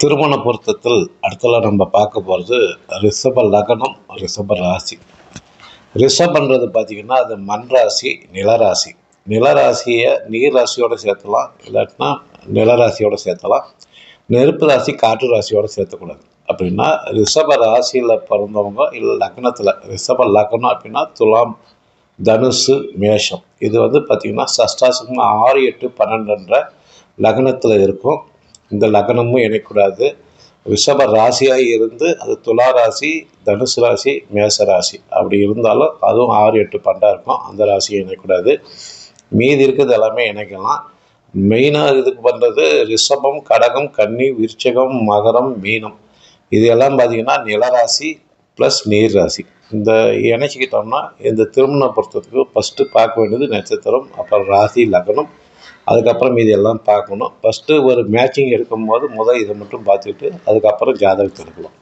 திருமண பொருத்தத்தில் அடுத்தல நம்ம பார்க்க போகிறது ரிஷப லக்னம், ரிஷப ராசி. ரிஷபன்றது பார்த்திங்கன்னா அது மண் ராசி, நிலராசி. நிலராசியை நீர் ராசியோடு சேர்த்தலாம், இல்லாட்டினா நிலராசியோடு சேர்த்தலாம். நெருப்பு ராசி காற்று ராசியோடு சேர்த்தக்கூடாது. அப்படின்னா ரிஷப ராசியில் பிறந்தவங்க இல்லை லக்னத்தில், ரிஷப லக்னம் அப்படின்னா துலாம், தனுசு, மேஷம். இது பார்த்திங்கன்னா சஷ்டாசம் 6, 8, 12 லக்னத்தில் இருக்கும். இந்த லக்னமும் இணைக்கூடாது. ரிஷப ராசியாக இருந்து அது துலா ராசி, தனுசு ராசி, மேச ராசி அப்படி இருந்தாலும் அதுவும் 6, 8, 12 இருக்கும். அந்த ராசியை இணைக்கூடாது. மீதி இருக்கிறது எல்லாமே இணைக்கலாம். மெயினாக இதுக்கு பண்ணுறது ரிஷபம், கடகம், கன்னி, விருச்சகம், மகரம், மீனம். இது எல்லாம் பார்த்திங்கன்னா நிலராசி ப்ளஸ் நீர் ராசி. இந்த இணைச்சிக்கிட்டோம்னா இந்த திருமண பொருத்தத்துக்கு ஃபஸ்ட்டு பார்க்க வேண்டியது நட்சத்திரம், அப்புறம் ராசி, லக்னம். அதுக்கப்புறம் மீதி எல்லாம் பார்க்கணும். ஃபஸ்ட்டு ஒரு மேட்சிங் எடுக்கும்போது இதை மட்டும் பார்த்துக்கிட்டு அதுக்கப்புறம் ஜாதகத்தை எடுக்கலாம்.